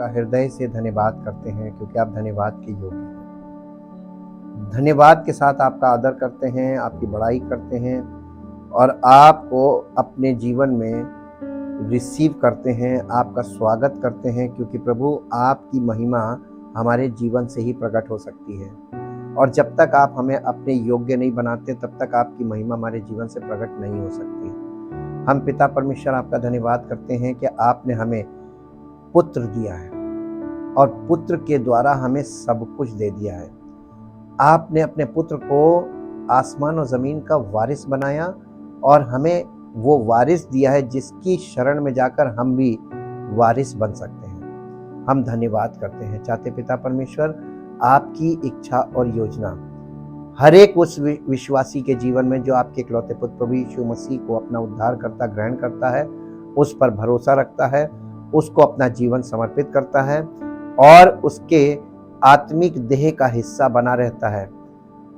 आपका हृदय से धन्यवाद करते हैं, क्योंकि आप धन्यवाद के योग्य हैं। धन्यवाद के साथ आपका आदर करते हैं, आपकी बड़ाई करते हैं और आपको अपने जीवन में रिसीव करते हैं, आपका स्वागत करते हैं, क्योंकि प्रभु आपकी महिमा हमारे जीवन से ही प्रकट हो सकती है। और जब तक आप हमें अपने योग्य नहीं बनाते, तब तक आपकी महिमा हमारे जीवन से प्रकट नहीं हो सकती। हम पिता परमेश्वर आपका धन्यवाद करते हैं कि आपने हमें पुत्र दिया है और पुत्र के द्वारा हमें सब कुछ दे दिया है। आपने अपने पुत्र को आसमान और ज़मीन का वारिस बनाया और हमें वो वारिस दिया है जिसकी शरण में जाकर हम भी वारिस बन सकते हैं। हम धन्यवाद करते हैं। चाहते पिता परमेश्वर आपकी इच्छा और योजना हर एक उस विश्वासी के जीवन में जो आपके इकलौते पुत्र प्रभु यीशु मसीह को अपना उद्धारकर्ता ग्रहण करता है, उस पर भरोसा रखता है, उसको अपना जीवन समर्पित करता है और उसके आत्मिक देह का हिस्सा बना रहता है,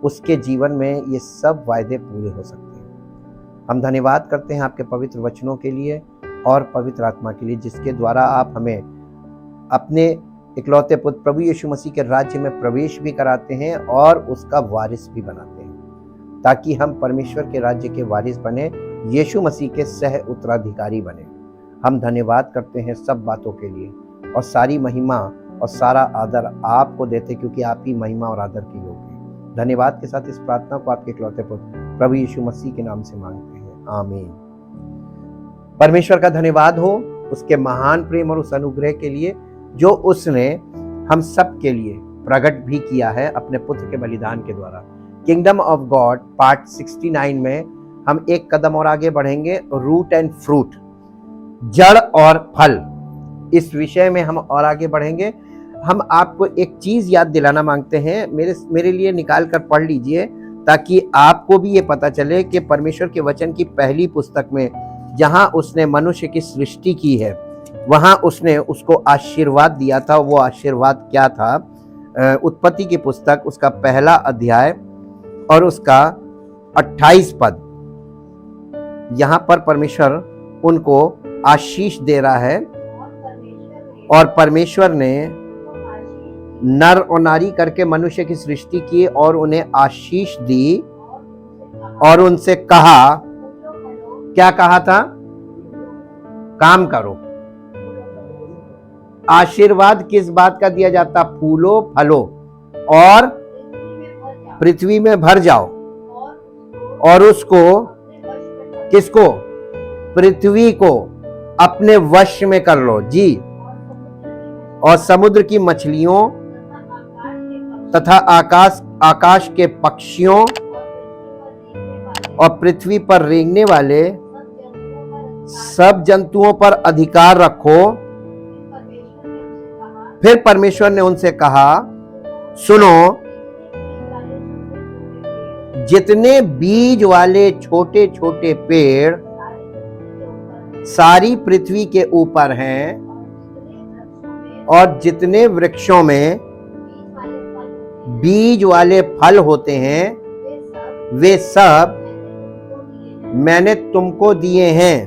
उसके जीवन में ये सब वायदे पूरे हो सकते हैं। हम धन्यवाद करते हैं आपके पवित्र वचनों के लिए और पवित्र आत्मा के लिए, जिसके द्वारा आप हमें अपने इकलौते पुत्र प्रभु यीशु मसीह के राज्य में प्रवेश भी कराते हैं और उसका वारिस भी बनाते हैं, ताकि हम परमेश्वर के राज्य के वारिस बने, यीशु मसीह के सह उत्तराधिकारी बने। हम धन्यवाद करते हैं सब बातों के लिए और सारी महिमा और सारा आदर आपको देते, क्योंकि आप ही महिमा और आदर के योग्य हैं। धन्यवाद के साथ इस प्रार्थना को आपके इकलौते पुत्र प्रभु यीशु मसीह के नाम से मांगते हैं, आमीन। परमेश्वर का धन्यवाद हो उसके महान प्रेम और उस अनुग्रह के लिए जो उसने हम सब के लिए प्रकट भी किया है अपने पुत्र के बलिदान के द्वारा। किंगडम ऑफ गॉड पार्ट 69 में हम एक कदम और आगे बढ़ेंगे, रूट एंड फ्रूट, जड़ और फल। इस विषय में हम और आगे बढ़ेंगे। हम आपको एक चीज याद दिलाना मांगते हैं, मेरे लिए निकाल कर पढ़ लीजिए, ताकि आपको भी ये पता चले कि परमेश्वर के वचन की पहली पुस्तक में जहां उसने मनुष्य की सृष्टि की है, वहां उसने उसको आशीर्वाद दिया था। वो आशीर्वाद क्या था? उत्पत्ति की पुस्तक उसका पहला अध्याय और उसका 28 पद। यहां पर परमेश्वर उनको आशीष दे रहा है और परमेश्वर ने नर और नारी करके मनुष्य की सृष्टि की और उन्हें आशीष दी और उनसे कहा, क्या कहा था? काम करो। आशीर्वाद किस बात का दिया जाता? फूलो फलो और पृथ्वी में भर जाओ और उसको, किसको? पृथ्वी को अपने वश में कर लो जी, और समुद्र की मछलियों तथा आकाश के पक्षियों और पृथ्वी पर रेंगने वाले सब जंतुओं पर अधिकार रखो। फिर परमेश्वर ने उनसे कहा, सुनो, जितने बीज वाले छोटे छोटे पेड़ सारी पृथ्वी के ऊपर हैं और जितने वृक्षों में बीज वाले फल होते हैं, वे सब मैंने तुमको दिए हैं,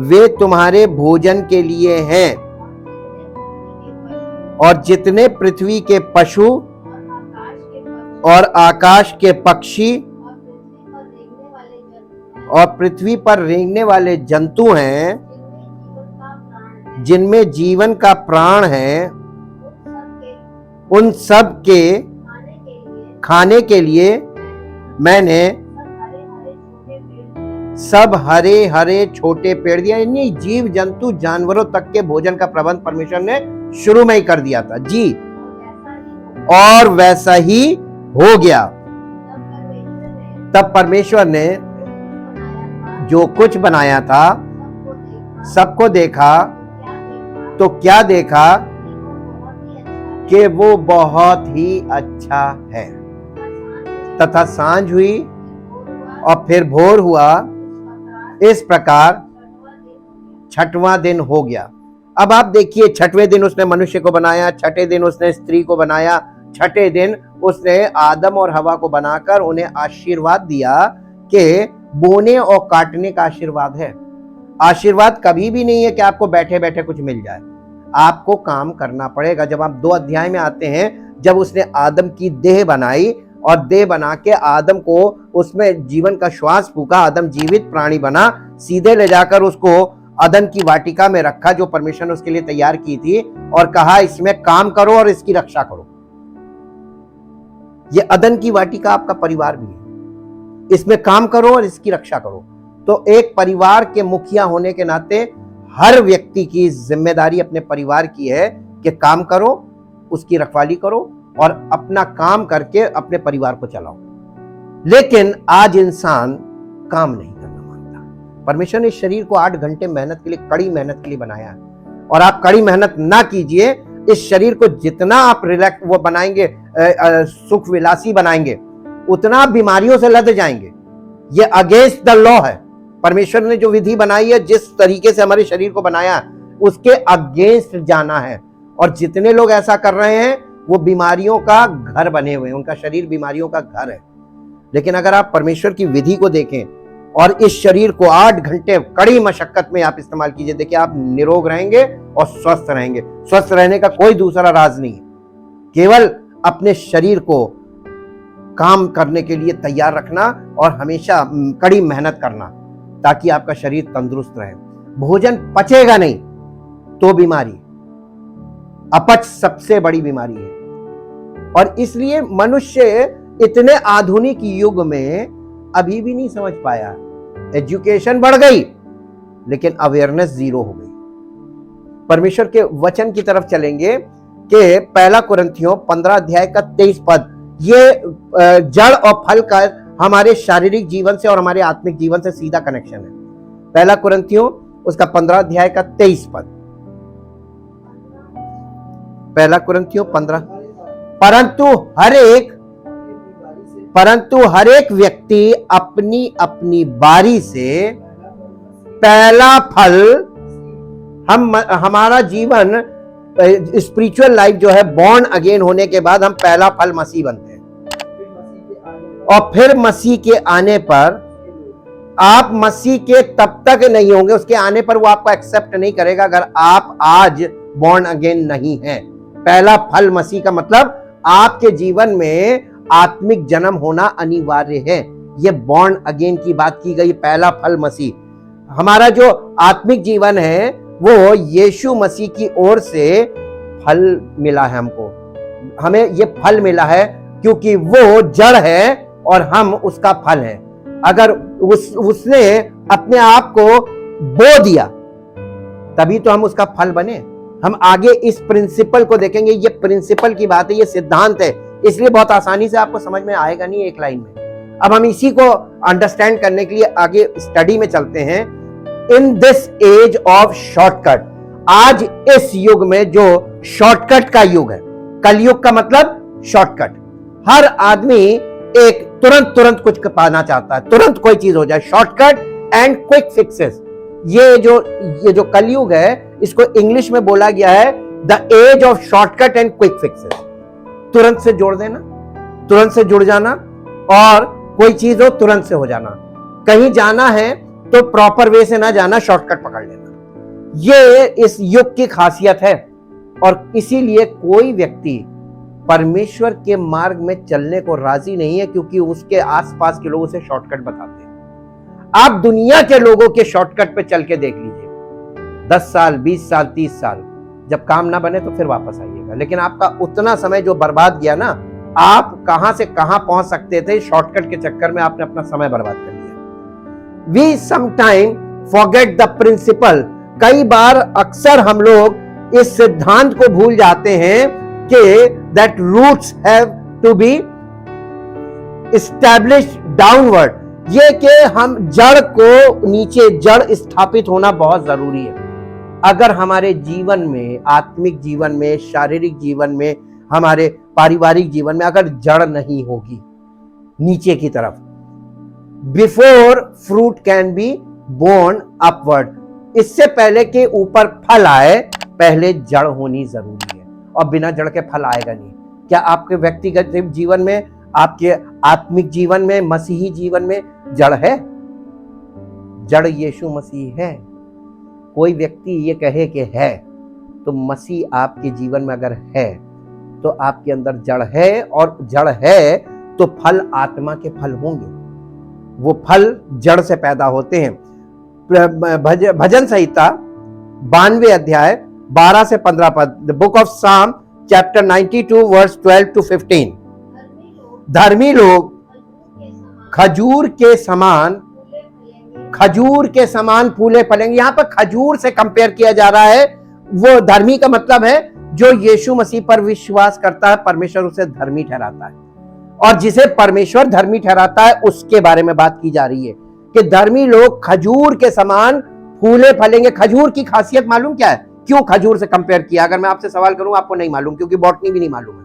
वे तुम्हारे भोजन के लिए हैं। और जितने पृथ्वी के पशु और आकाश के पक्षी और पृथ्वी पर रेंगने वाले जंतु हैं, जिनमें जीवन का प्राण है, उन सब के खाने के लिए मैंने सब हरे हरे छोटे पेड़ दिया। यानी जीव जंतु जानवरों तक के भोजन का प्रबंध परमेश्वर ने शुरू में ही कर दिया था जी, और वैसा ही हो गया। तब परमेश्वर ने जो कुछ बनाया था सबको देखा, तो क्या देखा? कि वो बहुत ही अच्छा है। तथा सांझ हुई और फिर भोर हुआ, इस प्रकार छठवां दिन हो गया। अब आप देखिए, छठवें दिन उसने मनुष्य को बनाया, छठे दिन उसने स्त्री को बनाया, छठे दिन उसने आदम और हवा को बनाकर उन्हें आशीर्वाद दिया कि बोने और काटने का आशीर्वाद है। आशीर्वाद कभी भी नहीं है कि आपको बैठे बैठे कुछ मिल जाए, आपको काम करना पड़ेगा। जब आप 2 अध्याय में आते हैं, जब उसने आदम की देह बनाई और देह बना के आदम को उसमें जीवन का श्वास फूका, आदम जीवित प्राणी बना, सीधे ले जाकर उसको अदन की वाटिका में रखा जो परमेश्वर ने उसके लिए तैयार की थी, और कहा इसमें काम करो और इसकी रक्षा करो। ये अदन की वाटिका आपका परिवार भी है, इसमें काम करो और इसकी रक्षा करो। तो एक परिवार के मुखिया होने के नाते हर व्यक्ति की जिम्मेदारी अपने परिवार की है कि काम करो, उसकी रखवाली करो और अपना काम करके अपने परिवार को चलाओ। लेकिन आज इंसान काम नहीं करना मानता। परमेश्वर ने शरीर को 8 घंटे मेहनत के लिए, कड़ी मेहनत के लिए बनाया है, और आप कड़ी मेहनत ना कीजिए। इस शरीर को जितना आप रिलैक्स वो बनाएंगे, सुख विलासी बनाएंगे, उतना आप बीमारियों से लद जाएंगे। ये अगेंस्ट द लॉ है। परमेश्वर ने जो विधि बनाई है, जिस तरीके से हमारे शरीर को बनाया, उसके अगेंस्ट जाना है। और जितने लोग ऐसा कर रहे हैं वो बीमारियों का घर बने हुए हैं, उनका शरीर बीमारियों का घर है। लेकिन अगर आप परमेश्वर की विधि को देखें और इस शरीर को 8 घंटे कड़ी मशक्कत में आप इस्तेमाल कीजिए, देखिए आप निरोग रहेंगे और स्वस्थ रहेंगे। स्वस्थ रहने का कोई दूसरा राज नहीं है, केवल अपने शरीर को काम करने के लिए तैयार रखना और हमेशा कड़ी मेहनत करना, ताकि आपका शरीर तंदुरुस्त रहे। भोजन पचेगा नहीं तो बीमारी, अपच सबसे बड़ी बीमारी है। और इसलिए मनुष्य इतने आधुनिक युग में अभी भी नहीं समझ पाया। एजुकेशन बढ़ गई लेकिन अवेयरनेस जीरो हो गई। परमेश्वर के वचन की तरफ चलेंगे कि 1 कुरिन्थियों 15 अध्याय का 23 पद, ये जड़ और फल का हमारे शारीरिक जीवन से और हमारे आत्मिक जीवन से सीधा कनेक्शन है। 1 कुरिन्थियों उसका 15 अध्याय का 23 पद, 1 कुरिन्थियों 15, परंतु हर एक व्यक्ति अपनी अपनी बारी से पहला फल, हमारा जीवन स्पिरिचुअल लाइफ जो है, बॉर्न अगेन होने के बाद हम पहला फल मसीह बनते हैं। और फिर मसीह के आने पर आप मसीह के तब तक नहीं होंगे, उसके आने पर वो आपको एक्सेप्ट नहीं करेगा अगर आप आज बॉर्न अगेन नहीं हैं। पहला फल मसीह का मतलब आपके जीवन में आत्मिक जन्म होना अनिवार्य है। ये बॉर्न अगेन की बात की गई, पहला फल मसीह। हमारा जो आत्मिक जीवन है वो यीशु मसीह की ओर से फल मिला है हमको। हमें ये फल मिला है क्योंकि वो जड़ है और हम उसका फल हैं। अगर उसने अपने आप को बो दिया तभी तो हम उसका फल बने। हम आगे इस प्रिंसिपल को देखेंगे, ये प्रिंसिपल की बात है, ये सिद्धांत है, इसलिए बहुत आसानी से आपको समझ में आएगा नहीं एक लाइन में। अब हम इसी को अंडरस्टैंड करने के लिए आगे स्टडी में चलते हैं। In this age of shortcut, आज इस युग में जो शॉर्टकट का युग है, कलयुग का मतलब शॉर्टकट। हर आदमी एक तुरंत कुछ पाना चाहता है, तुरंत कोई चीज हो जाए, शॉर्टकट एंड क्विक फिक्सेस। ये जो कलयुग है, इसको इंग्लिश में बोला गया है the age of shortcut and quick fixes. तुरंत से जोड़ देना, तुरंत से जुड़ जाना, और कोई चीज हो तुरंत से हो जाना। कहीं जाना है तो प्रॉपर वे से ना जाना, शॉर्टकट पकड़ लेना। ये इस युग की खासियत है। और इसीलिए कोई व्यक्ति परमेश्वर के मार्ग में चलने को राजी नहीं है, क्योंकि उसके आसपास के लोग उसे शॉर्टकट बताते हैं। आप दुनिया के लोगों के शॉर्टकट पे चल के देख लीजिए, 10 साल 20 साल 30 साल, जब काम ना बने तो फिर वापस आइएगा। लेकिन आपका उतना समय जो बर्बाद गया ना, आप कहां से कहां पहुंच सकते थे, शॉर्टकट के चक्कर में आपने अपना समय बर्बाद कर लिया। We sometime forget the principle. कई बार अक्सर हम लोग इस सिद्धांत को भूल जाते हैं कि that roots have to be established downward. ये कि हम जड़ को नीचे, जड़ स्थापित होना बहुत जरूरी है। अगर हमारे जीवन में, आत्मिक जीवन में, शारीरिक जीवन में, हमारे पारिवारिक जीवन में अगर जड़ नहीं होगी नीचे की तरफ, before fruit can be born upward, इससे पहले कि ऊपर फल आए, पहले जड़ होनी जरूरी है। और बिना जड़ के फल आएगा नहीं। क्या आपके व्यक्तिगत जीवन में, आपके आत्मिक जीवन में, मसीही जीवन में जड़ है? जड़ यीशु मसीह है। कोई व्यक्ति ये कहे कि है, तो मसीह आपके जीवन में अगर है तो आपके अंदर जड़ है, और जड़ है तो फल आत्मा के फल होंगे। वो फल जड़ से पैदा होते हैं। भजन संहिता 92 अध्याय 12 से 15 पद, द बुक ऑफ साम चैप्टर 92 वर्स 12 to 15। धर्मी लोग खजूर के समान फूले फलेंगे। यहां पर खजूर से कंपेयर किया जा रहा है। वो धर्मी का मतलब है जो यीशु मसीह पर विश्वास करता है, परमेश्वर उसे धर्मी ठहराता है, और जिसे परमेश्वर धर्मी ठहराता है उसके बारे में बात की जा रही है कि धर्मी लोग खजूर के समान फूले फलेंगे। खजूर की खासियत मालूम क्या है? क्यों खजूर से कंपेयर किया? अगर मैं आपसे सवाल करूं, आपको नहीं मालूम, क्योंकि बॉटनी भी नहीं मालूम है।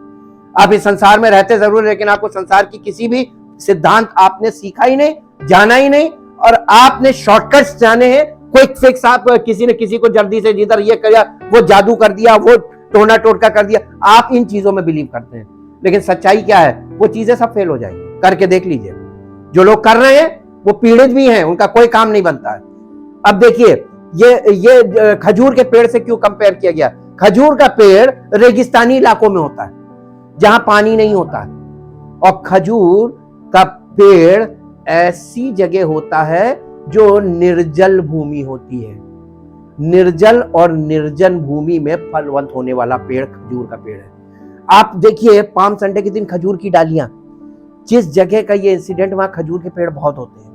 आप इस संसार में रहते जरूर, लेकिन आपको संसार की किसी भी सिद्धांत आपने सीखा ही नहीं, जाना ही नहीं, और आपने शॉर्टकट्स जाने हैं, क्विक फिक्स। आप किसी ने किसी को जल्दी से जिधर ये किया, वो जादू कर दिया, वो टोना टोटका कर दिया, आप इन चीजों में बिलीव करते हैं। लेकिन सच्चाई क्या है? वो चीजें सब फेल हो जाएंगी। करके देख लीजिए। जो लोग कर रहे हैं वो पीड़ित भी हैं, उनका कोई काम नहीं बनता है। अब देखिए, ये खजूर के पेड़ से क्यों कंपेयर किया गया? खजूर का पेड़ रेगिस्तानी इलाकों में होता है जहां पानी नहीं होता है, और खजूर का पेड़ ऐसी जगह होता है जो निर्जल भूमि होती है। निर्जल और निर्जन भूमि में फलवंत होने वाला पेड़ खजूर का पेड़ है। आप देखिए, पाम संडे के दिन खजूर की डालियां, जिस जगह का ये इंसिडेंट, वहां खजूर के पेड़ बहुत होते हैं,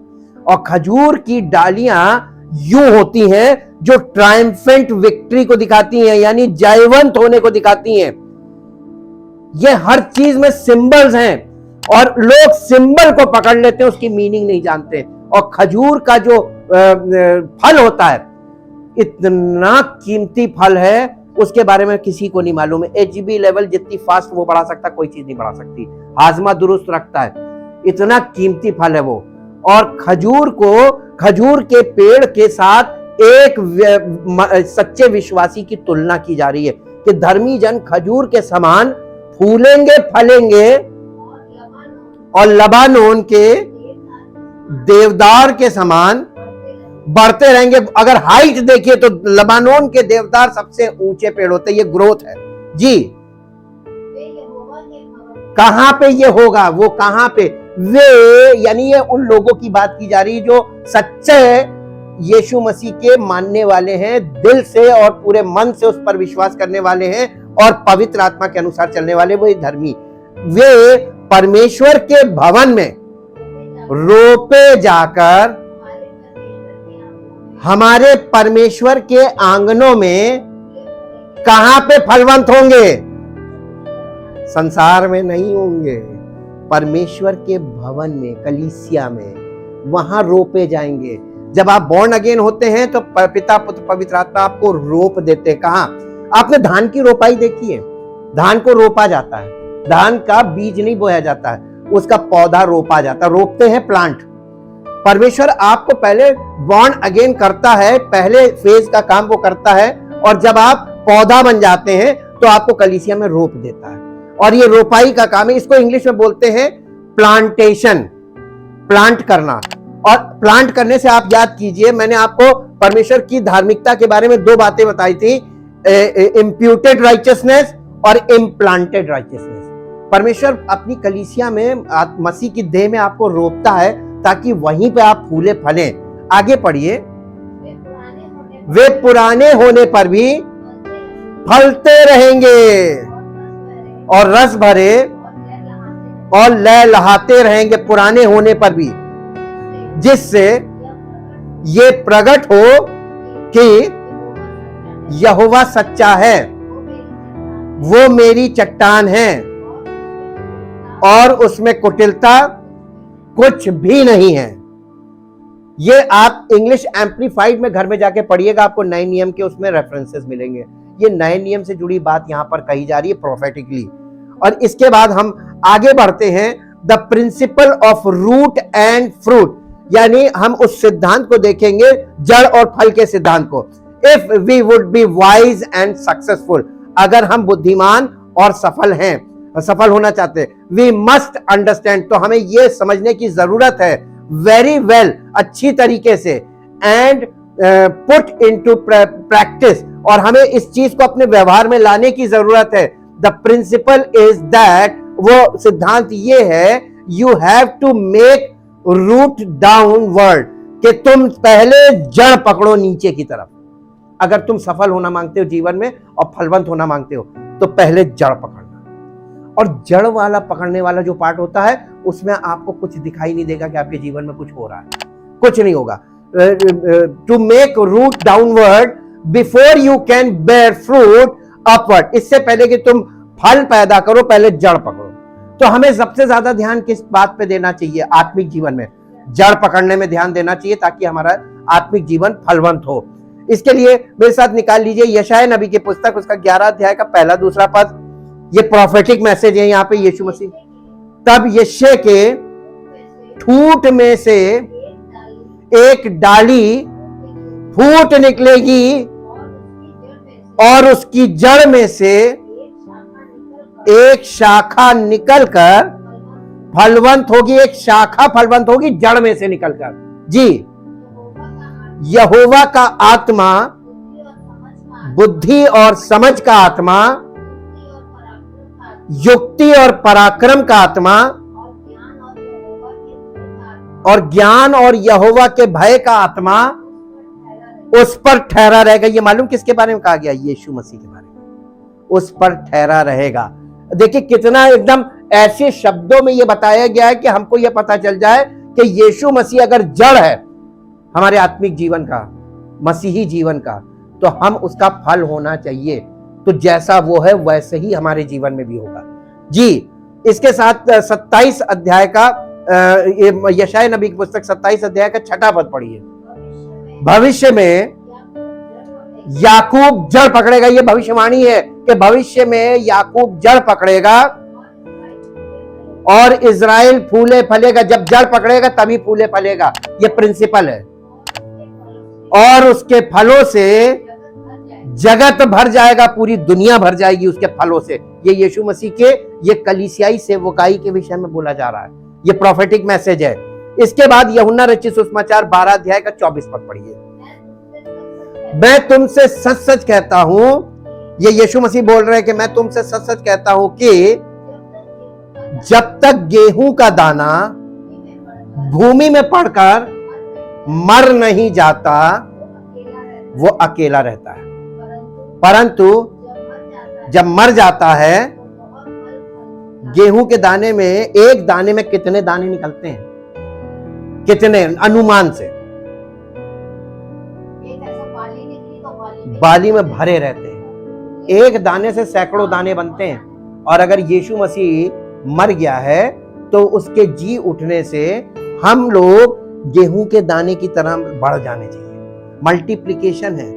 और खजूर की डालियां यूं होती हैं जो ट्रायम्फेंट विक्ट्री को दिखाती हैं, यानी जयवंत होने को दिखाती हैं। ये हर चीज में सिंबल्स हैं, और लोग सिंबल को पकड़ लेते हैं, उसकी मीनिंग नहीं जानते। और खजूर का जो फल होता है, इतना कीमती फल है, उसके बारे में किसी को नहीं मालूम है। एचबी लेवल जितनी फास्ट वो बढ़ा सकता, कोई चीज नहीं बढ़ा सकती। हाजमा दुरुस्त रखता है, इतना कीमती फल है वो। और खजूर के पेड़ के साथ एक सच्चे विश्वासी की तुलना की जा रही है कि धर्मी जन खजूर के समान फूलेंगे, फलेंगे, और लबानोन के देवदार के समान बढ़ते रहेंगे। अगर हाइट देखिए तो लबानोन के देवदार सबसे ऊंचे पेड़ होते हैं। ये ग्रोथ है जी। कहां पे ये होगा? वो कहां पे? वे, यानी ये उन लोगों की बात की जा रही है जो सच्चे यीशु मसीह के मानने वाले हैं, दिल से और पूरे मन से उस पर विश्वास करने वाले हैं, और पवित्र आत्मा के अनुसार चलने वाले, वो धर्मी। वे परमेश्वर के भवन में रोपे जाकर हमारे परमेश्वर के आंगनों में कहां पे फलवंत होंगे? संसार में नहीं होंगे, परमेश्वर के भवन में, कलीसिया में, वहां रोपे जाएंगे। जब आप बॉर्न अगेन होते हैं तो पिता पुत्र पवित्र आत्मा आपको रोप देते हैं। कहां? आपने धान की रोपाई देखी है? धान को रोपा जाता है, धान का बीज नहीं बोया जाता है, उसका पौधा रोपा जाता है। रोपते हैं प्लांट। परमेश्वर आपको पहले बॉर्न अगेन करता है, पहले फेज का काम वो करता है, और जब आप पौधा बन जाते हैं तो आपको कलीसिया में रोप देता है। और ये रोपाई का काम है। इसको इंग्लिश में बोलते हैं प्लांटेशन, प्लांट करना। और प्लांट करने से आप याद कीजिए, मैंने आपको परमेश्वर की धार्मिकता के बारे में दो बातें बताई थी, इम्प्यूटेड राइचियसनेस और इम्प्लांटेड राइचियसनेस। परमेश्वर अपनी कलीसिया में मसीह की देह में आपको रोपता है ताकि वहीं पे आप फूले फलें। आगे पढ़िए। वे पुराने होने पर भी फलते रहेंगे और रस भरे और लहलहाते रहेंगे, पुराने होने पर भी, जिससे ये प्रकट हो कि यहोवा सच्चा है, वो मेरी चट्टान है और उसमें कुटिलता कुछ भी नहीं है। ये आप इंग्लिश एम्पलीफाइड में घर में जाके पढ़िएगा, आपको नए नियम के उसमें रेफरेंसेस मिलेंगे। ये नए नियम से जुड़ी बात यहां पर कही जा रही है प्रोफेटिकली। और इसके बाद हम आगे बढ़ते हैं, the principle of root and fruit, यानी हम उस सिद्धांत को देखेंगे, जड़ और फल के सिद्धांत को। If we would be wise and successful, अगर हम बुद्धिमान और सफल होना चाहते हैं, वी मस्ट अंडरस्टैंड, तो हमें यह समझने की जरूरत है, वेरी वेल, अच्छी तरीके से, एंड पुट इनटू प्रैक्टिस, और हमें इस चीज को अपने व्यवहार में लाने की जरूरत है। द प्रिंसिपल इज दैट, वो सिद्धांत ये है, you have to make root downward, कि तुम पहले जड़ पकड़ो नीचे की तरफ। अगर तुम सफल होना मांगते हो जीवन में और फलवंत होना मांगते हो तो पहले जड़ पकड़ना। और जड़ वाला पकड़ने वाला जो पार्ट होता है उसमें आपको कुछ दिखाई नहीं देगा कि आपके जीवन में कुछ हो रहा है, कुछ नहीं होगा। To make root downward before you can bear fruit upward, इससे पहले कि तुम फल पैदा करो पहले जड़ पकड़ो। तो हमें सबसे ज्यादा ध्यान किस बात पे देना चाहिए आत्मिक जीवन में? जड़ पकड़ने में ध्यान देना चाहिए, ताकि हमारा आत्मिक जीवन फलवंत हो। इसके लिए मेरे साथ निकाल लीजिए यशायाह नबी की पुस्तक, उसका 11 अध्याय का पहला दूसरा पद। ये प्रोफेटिक मैसेज है यहाँ पे यीशु मसीह। तब यिशै के ठूंठ में से एक डाली फूट निकलेगी और उसकी जड़ में से एक शाखा निकलकर फलवंत होगी। एक शाखा फलवंत होगी जड़ में से निकलकर। जी, यहोवा का आत्मा, बुद्धि और समझ का आत्मा, युक्ति और पराक्रम का आत्मा, और ज्ञान और यहोवा के भय का आत्मा उस पर ठहरा रहेगा। ये मालूम किसके बारे में कहा गया? यीशु मसीह के बारे में। उस पर ठहरा रहेगा। देखिए कितना एकदम ऐसे शब्दों में ये बताया गया है कि हमको ये पता चल जाए कि यीशु मसीह अगर जड़ है हमारे आत्मिक जीवन का, मसीही जीवन का, तो हम उसका फल होना चाहिए। तो जैसा वो है वैसे ही हमारे जीवन में भी होगा। जी, इसके साथ 27 अध्याय का यशायाह नबी की पुस्तक 27 अध्याय का 6वां पद पढ़िए। भविष्य में याकूब जड़ पकड़ेगा। ये भविष्यवाणी है कि भविष्य में याकूब जड़ पकड़ेगा और इजराइल फूले फलेगा। जब जड़ पकड़ेगा तभी फूले फलेगा, ये प्रिंसिपल है। और उसके फलों से जगत भर जाएगा, पूरी दुनिया भर जाएगी उसके फलों से। ये यीशु मसीह के ये कलीसियाई सेवकाई के विषय में बोला जा रहा है। ये प्रोफेटिक मैसेज है। इसके बाद यूहन्ना रचित सुसमाचार 12 अध्याय का 24 पद पढ़िए। मैं तुमसे सच सच कहता हूं, ये यीशु मसीह बोल रहे हैं कि मैं तुमसे सच सच कहता हूं कि जब तक गेहूं का दाना भूमि में पड़कर मर नहीं जाता वो अकेला रहता है, परंतु जब मर जाता है, गेहूं के दाने में एक दाने में कितने दाने निकलते हैं? कितने? अनुमान से बाली में भरे रहते हैं। एक दाने से सैकड़ों दाने बनते हैं। और अगर यीशु मसीह मर गया है तो उसके जी उठने से हम लोग गेहूं के दाने की तरह बढ़ जाने चाहिए। मल्टीप्लिकेशन है,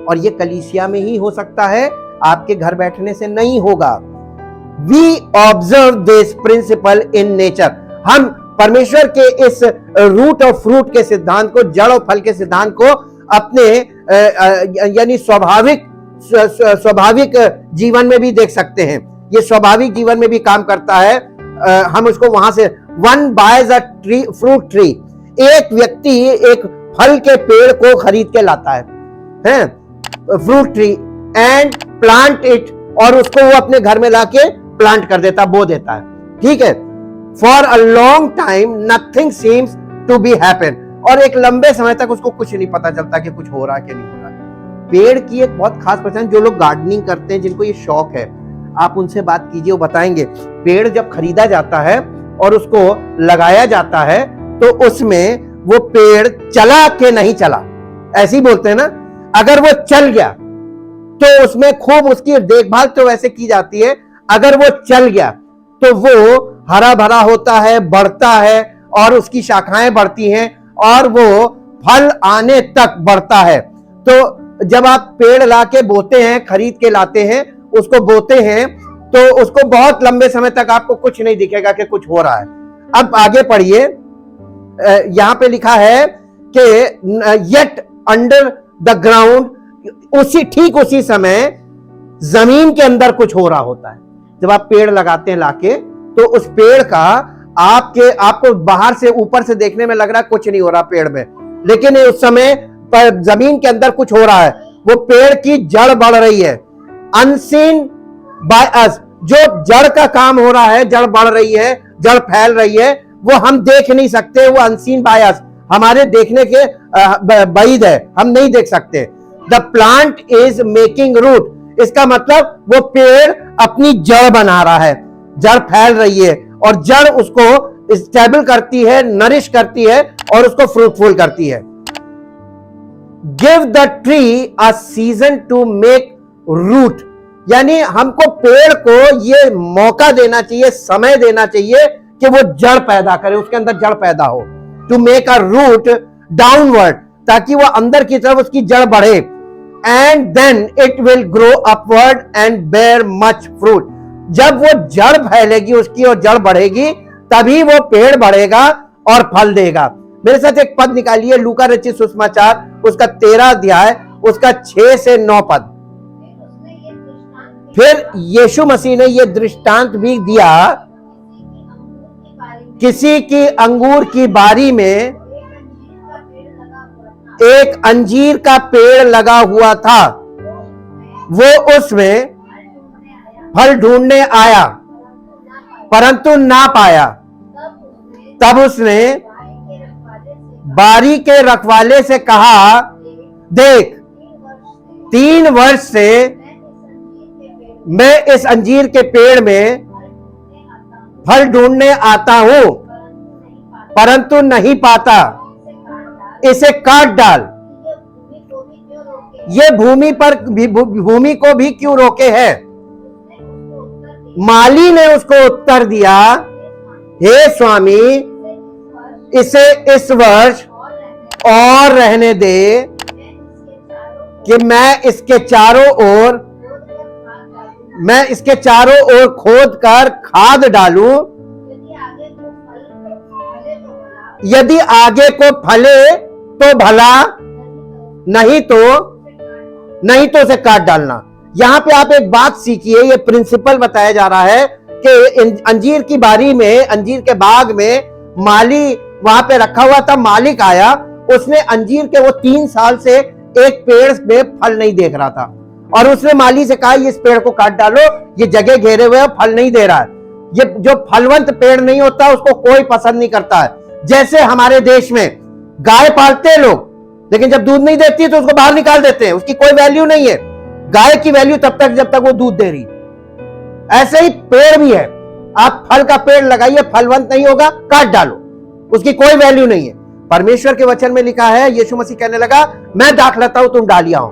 और ये कलीसिया में ही हो सकता है, आपके घर बैठने से नहीं होगा। We observe this principle in nature. हम परमेश्वर के इस रूट और फ्रूट के सिद्धांत को, जड़ और फल के सिद्धांत को अपने यानी स्वाभाविक जीवन में भी देख सकते हैं। ये स्वाभाविक जीवन में भी काम करता है। हम उसको वहां से, one boys a tree, fruit tree, एक व्यक्ति एक फल के पेड़ को खरीद के लाता है, fruit tree, and plant it, और उसको वो अपने घर में लाके प्लांट कर देता, बो देता है। ठीक है। For a long time nothing seems to be happen, और एक लंबे समय तक उसको कुछ नहीं पता चलता कि कुछ हो रहा है कि नहीं हो रहा। पेड़ की एक बहुत खास पहचान, जो लोग गार्डनिंग करते हैं, जिनको ये शौक है, आप उनसे बात कीजिए, वो बताएंगे। पेड़ जब खरीदा जाता है और उसको लगाया जाता है तो उसमें वो पेड़ चला के नहीं चला, ऐसे ही बोलते हैं ना। अगर वो चल गया तो उसमें खूब उसकी देखभाल तो वैसे की जाती है। अगर वो चल गया तो वो हरा भरा होता है, बढ़ता है, और उसकी शाखाएं बढ़ती हैं, और वो फल आने तक बढ़ता है। तो जब आप पेड़ लाके बोते हैं, खरीद के लाते हैं, उसको बोते हैं, तो उसको बहुत लंबे समय तक आपको कुछ नहीं दिखेगा कि कुछ हो रहा है। अब आगे पढ़िए, यहां पे लिखा है कि येट अंडर द ग्राउंड, ठीक उसी समय जमीन के अंदर कुछ हो रहा होता है। जब आप पेड़ लगाते हैं लाके, तो उस पेड़ का आपको बाहर से, ऊपर से देखने में लग रहा है कुछ नहीं हो रहा पेड़ में, लेकिन उस समय जमीन के अंदर कुछ हो रहा है, वो पेड़ की जड़ बढ़ रही है, अनसीन बाय अस। जो जड़ का काम हो रहा है, जड़ बढ़ रही है, जड़ फैल रही है, वो हम देख नहीं सकते, वो अनसीन बाय अस, हमारे देखने के बाइद है, हम नहीं देख सकते। The plant is making root, इसका मतलब वो पेड़ अपनी जड़ बना रहा है, जड़ फैल रही है, और जड़ उसको स्टेबल करती है, नरिश करती है, और उसको फ्रूटफुल करती है। Give the tree a season to make root, यानी हमको पेड़ को ये मौका देना चाहिए, समय देना चाहिए कि वो जड़ पैदा करे, उसके अंदर जड़ पैदा हो। To make a root downward, ताकि वो अंदर की तरफ उसकी जड़ बढ़े। And then it will grow upward and bear much fruit, जब वो जड़ फैलेगी उसकी और जड़ बढ़ेगी, तभी वो पेड़ बढ़ेगा और फल देगा। मेरे साथ एक पद निकालिए, लूका रचित सुसमाचार उसका 13 अध्याय उसका 6 से 9 पद। फिर यीशु मसीह ने यह दृष्टांत भी दिया, किसी की अंगूर की बारी में एक अंजीर का पेड़ लगा हुआ था, वो उसमें फल ढूंढने आया परंतु ना पाया। तब उसने बारी के रखवाले से कहा, देख 3 वर्ष से मैं इस अंजीर के पेड़ में फल ढूंढने आता हूं परंतु नहीं पाता, इसे काट डाल। ये भूमि को भी क्यों रोके है? माली ने उसको उत्तर दिया, हे स्वामी, इसे इस वर्ष और रहने दे कि मैं इसके चारों ओर खोद कर खाद डालूं, यदि आगे को फले तो भला, नहीं तो उसे काट डालना। यहां पे आप एक बात सीखिए, ये प्रिंसिपल बताया जा रहा है कि अंजीर की बारी में, अंजीर के बाग में माली वहां पे रखा हुआ था। मालिक आया, उसने अंजीर के वो 3 साल से एक पेड़ में फल नहीं देख रहा था, और उसने माली से कहा, इस पेड़ को काट डालो, ये जगह घेरे हुए है, फल नहीं दे रहा है। ये जो फलवंत पेड़ नहीं होता उसको कोई पसंद नहीं करता है। जैसे हमारे देश में गाय पालते हैं लोग, लेकिन जब दूध नहीं देती तो उसको बाहर निकाल देते हैं, उसकी कोई वैल्यू नहीं है। गाय की वैल्यू तब तक जब तक वो दूध दे रही। ऐसे ही पेड़ भी है, आप फल का पेड़ लगाइए, फलवंत नहीं होगा, काट डालो, उसकी कोई वैल्यू नहीं है। परमेश्वर के वचन में लिखा है, यीशु मसीह कहने लगा, मैं दाख लेता हूं, तुम डालियां हो,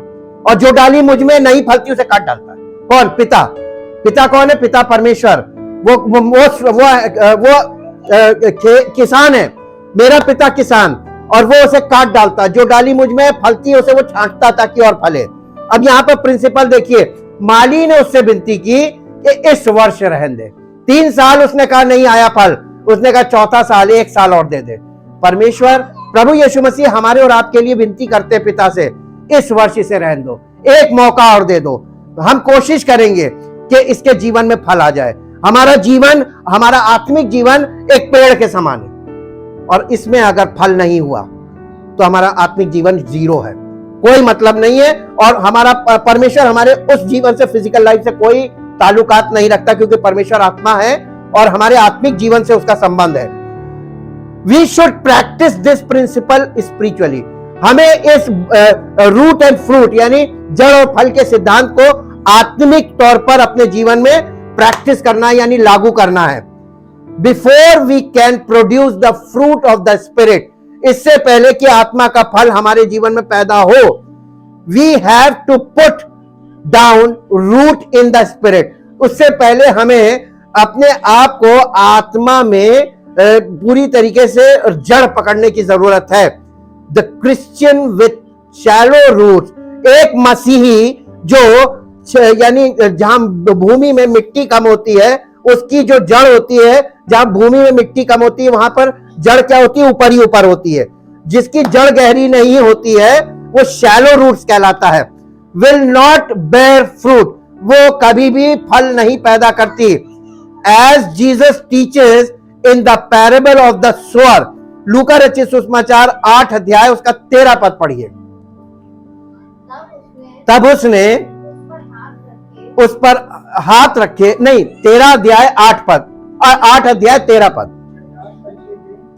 और जो डाली मुझ में नहीं फलती उसे काट डालता है। कौन? पिता। पिता कौन है? पिता परमेश्वर। वो किसान है, मेरा पिता किसान, और वो उसे काट डालता है। जो डाली मुझ में फलती है उसे वो छांटता ताकि और फले। अब यहाँ पर प्रिंसिपल देखिए, माली ने उससे विनती की कि इस वर्ष रहने दे। 3 साल उसने कहा नहीं आया फल, उसने कहा 4था साल 1 साल और दे दे। परमेश्वर प्रभु यीशु मसीह हमारे और आपके लिए विनती करते पिता से, इस वर्ष इसे रहने दो, एक मौका और दे दो। हम कोशिश करेंगे कि इसके जीवन में फल आ जाए। हमारा जीवन, हमारा आत्मिक जीवन एक पेड़ के समान है, और इसमें अगर फल नहीं हुआ तो हमारा आत्मिक जीवन 0 है, कोई मतलब नहीं है। और हमारा परमेश्वर हमारे उस जीवन से, फिजिकल लाइफ से कोई ताल्लुकात नहीं रखता, क्योंकि परमेश्वर आत्मा है और हमारे आत्मिक जीवन से उसका संबंध है। We should practice this principle spiritually. हमें इस रूट एंड फ्रूट यानी जड़ और फल के सिद्धांत को आत्मिक तौर पर अपने जीवन में प्रैक्टिस करना है, यानी लागू करना है। Before we can produce the fruit of the spirit, इससे पहले कि आत्मा का फल हमारे जीवन में पैदा हो, we have to put down root in the spirit. उससे पहले हमें अपने आप को आत्मा में पूरी तरीके से जड़ पकड़ने की जरूरत है। The Christian with shallow roots, एक मसीही जो यानी जहां भूमि में मिट्टी कम होती है, उसकी जो जड़ होती है, जहां भूमि में मिट्टी कम होती है वहां पर जड़ क्या होती है? ऊपर ही ऊपर होती है। जिसकी जड़ गहरी नहीं होती है वो शैलो रूट्स कहलाता है। विल नॉट बेयर फ्रूट, वो कभी भी फल नहीं पैदा करती। As Jesus teaches in the parable of the sower, लूका रचित सुसमाचार 8 अध्याय उसका 13 पद पढ़िए। तब उसने उस पर हाथ रखे, नहीं 13 अध्याय 8 पद, 8 अध्याय 13 पद,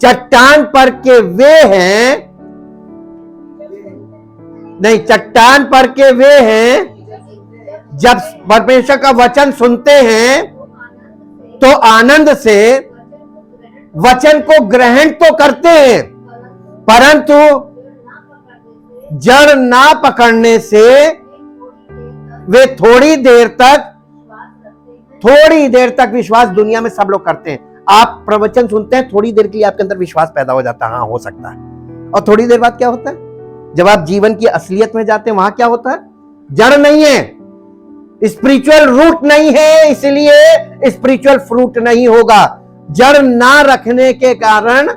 चट्टान पर के वे हैं, नहीं चट्टान पर के वे हैं जब परमेश्वर का वचन सुनते हैं तो आनंद से वचन को ग्रहण तो करते हैं, परंतु जड़ ना पकड़ने से वे थोड़ी देर तक विश्वास, दुनिया में सब लोग करते हैं। आप प्रवचन सुनते हैं, थोड़ी देर के लिए आपके अंदर विश्वास पैदा हो जाता है, हाँ हो सकता है, और थोड़ी देर बाद क्या होता है, जब आप जीवन की असलियत में जाते हैं वहां क्या होता है, जड़ नहीं है, स्पिरिचुअल रूट नहीं है, इसलिए स्पिरिचुअल फ्रूट नहीं होगा। जड़ ना रखने के कारण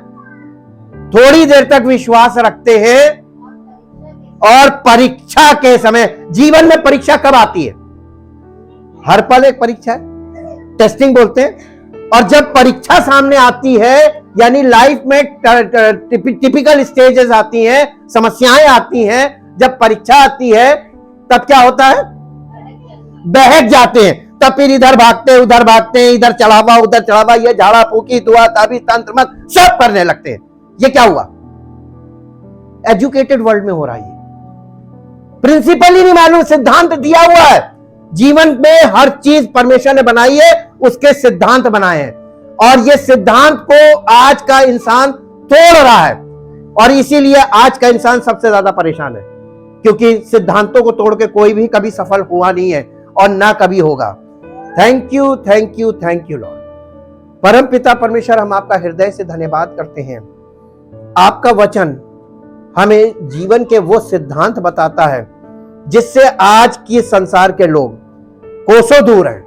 थोड़ी देर तक विश्वास रखते हैं, और परीक्षा के समय, जीवन में परीक्षा कब आती है, हर पल एक परीक्षा है, टेस्टिंग बोलते हैं। और जब परीक्षा सामने आती है, यानी लाइफ में टिपिकल स्टेजेस आती हैं, समस्याएं आती हैं, जब परीक्षा आती है तब क्या होता है, बहक जाते हैं, तब फिर इधर भागते उधर भागते हैं, इधर चढ़ावा उधर चढ़ावा, ये झाड़ा फूकी दुआ ताबी तंत्र मत सब करने लगते हैं। ये क्या हुआ, एजुकेटेड वर्ल्ड में हो रहा है, ये प्रिंसिपल ही नहीं मालूम, सिद्धांत दिया हुआ है। जीवन में हर चीज परमेश्वर ने बनाई है, उसके सिद्धांत बनाए हैं, और ये सिद्धांत को आज का इंसान तोड़ रहा है, और इसीलिए आज का इंसान सबसे ज्यादा परेशान है, क्योंकि सिद्धांतों को तोड़ के कोई भी कभी सफल हुआ नहीं है और ना कभी होगा। Thank you thank you thank you Lord. परम पिता परमेश्वर, हम आपका हृदय से धन्यवाद करते हैं। आपका वचन हमें जीवन के वो सिद्धांत बताता है जिससे आज की संसार के लोग कोसों दूर हैं,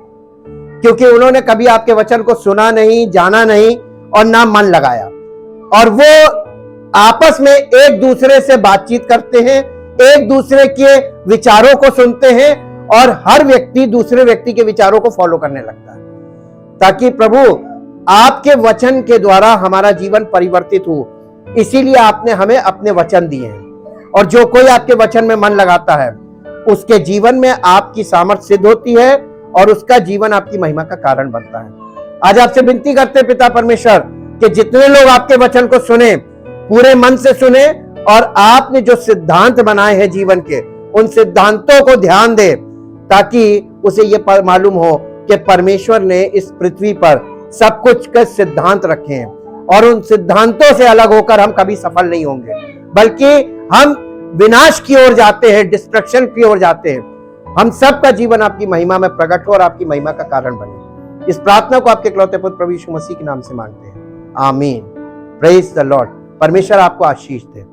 क्योंकि उन्होंने कभी आपके वचन को सुना नहीं, जाना नहीं और ना मन लगाया, और वो आपस में एक दूसरे से बातचीत करते हैं, एक दूसरे के विचारों को सुनते हैं, और हर व्यक्ति दूसरे व्यक्ति के विचारों को फॉलो करने लगता है, ताकि प्रभु आपके वचन के द्वारा हमारा जीवन परिवर्तित हो। इसीलिए आपने हमें अपने वचन दिए हैं, और जो कोई आपके वचन में मन लगाता है उसके जीवन में आपकी सामर्थ्य सिद्ध होती है, और उसका जीवन आपकी महिमा का कारण बनता है। आज आपसे विनती करते हैं पिता परमेश्वर कि जितने लोग आपके वचन को सुने, पूरे मन से सुने, और आपने जो सिद्धांत बनाए हैं जीवन के, उन सिद्धांतों को ध्यान दे, ताकि उसे ये मालूम हो कि परमेश्वर ने इस पृथ्वी पर सब कुछ के सिद्धांत रखे हैं, और उन सिद्धांतों से अलग होकर हम कभी सफल नहीं होंगे, बल्कि हम विनाश की ओर जाते हैं, डिस्ट्रक्शन की ओर जाते हैं। हम सबका जीवन आपकी महिमा में प्रकट हो और आपकी महिमा का कारण बने। इस प्रार्थना को आपके इकलौते पुत्र प्रभु यीशु मसीह के नाम से मांगते हैं, आमीन। Praise the Lord. परमेश्वर आपको आशीष दे।